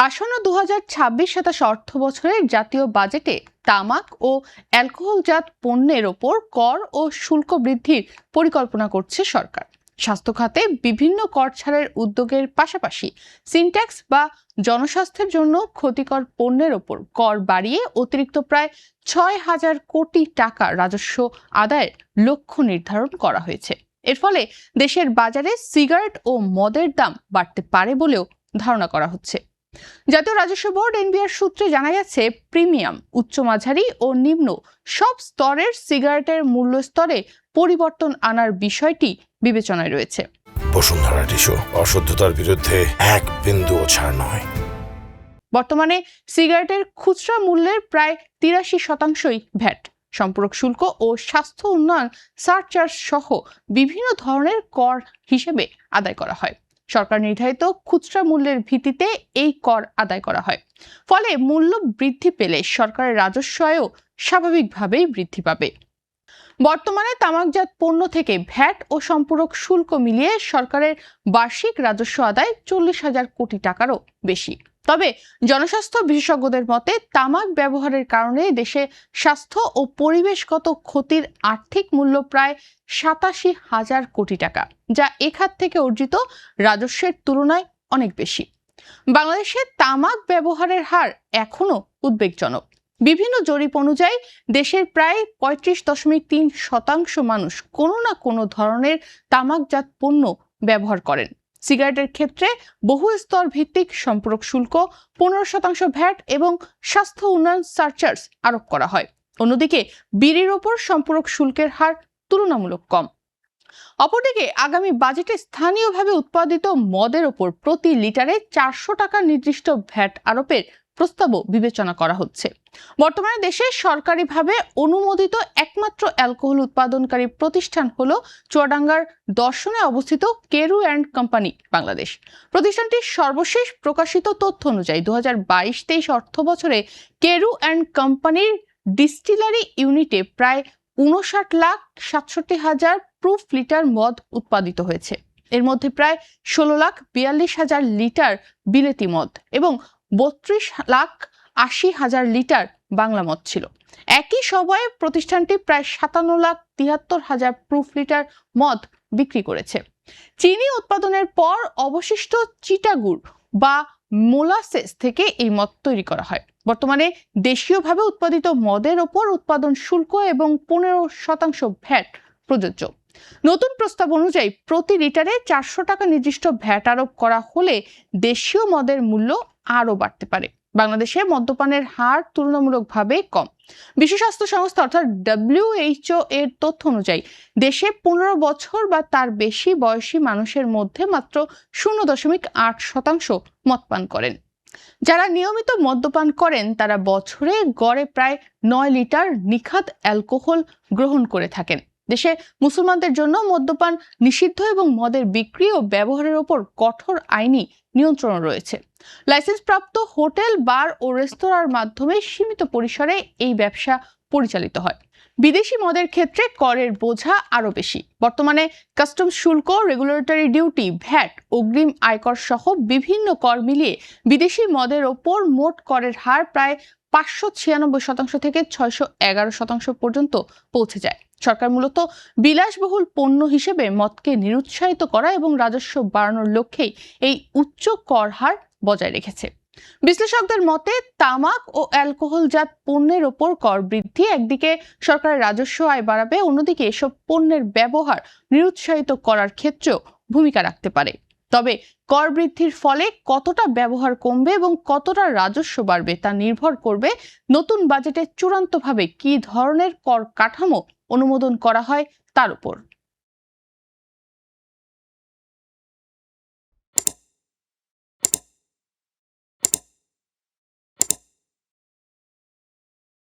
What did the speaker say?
আসন্ন ২০২৬-২৭ অর্থ বছরের জাতীয় বাজেটে তামাক ও অ্যালকোহলজাত পণ্যের ওপর কর ও শুল্ক বৃদ্ধির পরিকল্পনা করছে সরকার। স্বাস্থ্য খাতে বিভিন্ন কর ছাড়ের উদ্যোগের পাশাপাশি সিনট্যাক্স বা জনস্বাস্থ্যের জন্য ক্ষতিকর পণ্যের ওপর কর বাড়িয়ে অতিরিক্ত প্রায় ৬,০০০ কোটি টাকা রাজস্ব আদায়ের লক্ষ্য নির্ধারণ করা হয়েছে। এর ফলে দেশের বাজারে সিগারেট ও মদের দাম বাড়তে পারে বলেও ধারণা করা হচ্ছে। জাতীয় রাজস্ব বোর্ড এনবিআর সূত্রে জানা গেছে, প্রিমিয়াম, উচ্চ মাঝারি ও নিম্ন সব স্তরের সিগারেটের মূল্য স্তরে পরিবর্তন আনার বিষয়টি বিবেচনায় রয়েছে। বসুন্ধরা টিস্যু, অশুদ্ধতার বিরুদ্ধে এক বিন্দুও ছাড় নয়। বর্তমানে সিগারেটের খুচরা মূল্যের প্রায় ৮৩%ই ভ্যাট, সম্পূরক শুল্ক ও স্বাস্থ্য উন্নয়ন সারচার্জ সহ বিভিন্ন ধরনের কর হিসেবে আদায় করা হয়। সরকার নির্ধারিত খুচরা মূল্যের ভিত্তিতে এই কর আদায় করা হয়। ফলে মূল্য বৃদ্ধি পেলে সরকারের রাজস্ব আয়ও স্বাভাবিকভাবেই বৃদ্ধি পাবে। বর্তমানে তামাকজাত পণ্য থেকে ভ্যাট ও সম্পূরক শুল্ক মিলিয়ে সরকারের বার্ষিক রাজস্ব আদায় ৪০,০০০ কোটি টাকারও বেশি। তবে জনস্বাস্থ্য বিশেষজ্ঞদের মতে, তামাক ব্যবহারের কারণে দেশে স্বাস্থ্য ও পরিবেশগত ক্ষতির আর্থিক মূল্য প্রায় ৮৭,০০০ কোটি টাকা, যা এ খাত থেকে অর্জিত রাজস্বের তুলনায় অনেক বেশি। বাংলাদেশে তামাক ব্যবহারের হার এখনো উদ্বেগজনক। বিভিন্ন জরিপ অনুযায়ী দেশের প্রায় ৩৫.৩% মানুষ কোনো না কোনো ধরনের তামাকজাত পণ্য ব্যবহার করেন। সিগারেটের ক্ষেত্রে বহু স্তর ভিত্তিক সম্পূরক শুল্ক, ১৫% ভ্যাট এবং স্বাস্থ্য উন্নয়ন সারচার্জ আরোপ করা হয়। অন্যদিকে বিড়ির ওপর সম্পূরক শুল্কের হার তুলনামূলক কম। অপরদিকে আগামী বাজেটে স্থানীয়ভাবে উৎপাদিত মদের ওপর প্রতি লিটারে ৪০০ টাকা নির্দিষ্ট ভ্যাট আরোপের প্রস্তাবও বিবেচনা করা হচ্ছে। বর্তমানে দেশে সরকারিভাবে অনুমোদিত একমাত্র অ্যালকোহল উৎপাদনকারী প্রতিষ্ঠান হলো চুয়াডাঙ্গার দর্শনে অবস্থিত কেরু অ্যান্ড কোম্পানি বাংলাদেশ। প্রতিষ্ঠানটির সর্বশেষ প্রকাশিত তথ্য অনুযায়ী ২০২২-২৩ অর্থ বছরে কেরু অ্যান্ড কোম্পানির ডিস্টিলারি ইউনিটে প্রায় ৫৯,৬৭,০০০ প্রুফ লিটার মদ উৎপাদিত হয়েছে। এর মধ্যে প্রায় ১৬,৪২,০০০ লিটার বিলেতি মদ এবং ৩২,৮০,০০০ লিটার বাংলা মদ ছিল। একই সময়ে প্রতিষ্ঠানটি প্রায় ৫৭,৭৩,০০০ প্রুফ লিটার মদ বিক্রি করেছে। চিনি উৎপাদনের পর অবশিষ্ট চিটাগুড় বা মোলাসেস থেকে এই মদ তৈরি করা হয়। বর্তমানে দেশীয়ভাবে উৎপাদিত মদের ওপর উৎপাদন শুল্ক এবং ১৫% ভ্যাট প্রযোজ্য। নতুন প্রস্তাব অনুযায়ী প্রতি লিটারে ৪০০ টাকা নির্দিষ্ট ভ্যাট আরোপ করা হলে দেশীয় মদের মূল্য আরও বাড়তে পারে। বাংলাদেশে মদ্যপানের হার তুলনামূলকভাবে কম। বিশ্ব স্বাস্থ্য সংস্থা অর্থাৎ WHO এর তথ্য অনুযায়ী দেশে ১৫ বছর বা তার বেশি বয়সী মানুষের মধ্যে মাত্র ০.৮% মদ পান করেন। যারা নিয়মিত মদ্যপান করেন তারা বছরে গড়ে প্রায় ৯ লিটার নিখাদ অ্যালকোহল গ্রহণ করে থাকেন। দেশে মুসলমানদের জন্য মদ্যপান নিষিদ্ধ এবং মদের বিক্রি ও ব্যবহারের ওপর কঠোর আইনি নিয়ন্ত্রণ রয়েছে। লাইসেন্সপ্রাপ্ত হোটেল, বার ও রেস্তোরাঁর মাধ্যমে সীমিত পরিসরে এই ব্যবসা পরিচালিত হয়। বিদেশি মদের ক্ষেত্রে করের বোঝা আরও বেশি। বর্তমানে কাস্টমস শুল্ক, রেগুলেটরি ডিউটি, ভ্যাট, অগ্রিম আয়কর সহ বিভিন্ন কর মিলিয়ে বিদেশি মদের ওপর মোট করের হার প্রায় ৫৯৬% থেকে ৬১১% পর্যন্ত পৌঁছে যায়। সরকার মূলত বিলাসবহুল পণ্য হিসেবে মদকে নিরুৎসাহিত করা এবং রাজস্ব বাড়ানোর লক্ষ্যেই এই উচ্চ কর হার বজায় রেখেছে। বিশ্লেষকদের মতে, তামাক ও অ্যালকোহলজাত পণ্যের ওপর কর বৃদ্ধি একদিকে সরকারের রাজস্ব আয় বাড়াবে, অন্যদিকে এসব পণ্যের ব্যবহার নিরুৎসাহিত করার ক্ষেত্রেও ভূমিকা রাখতে পারে। তবে কর বৃদ্ধির ফলে কতটা ব্যবহার কমবে এবং কতটা রাজস্ব বাড়বে তা নির্ভর করবে নতুন বাজেটে চূড়ান্তভাবে কী ধরনের কর কাঠামো অনুমোদন করা হয় তার উপর।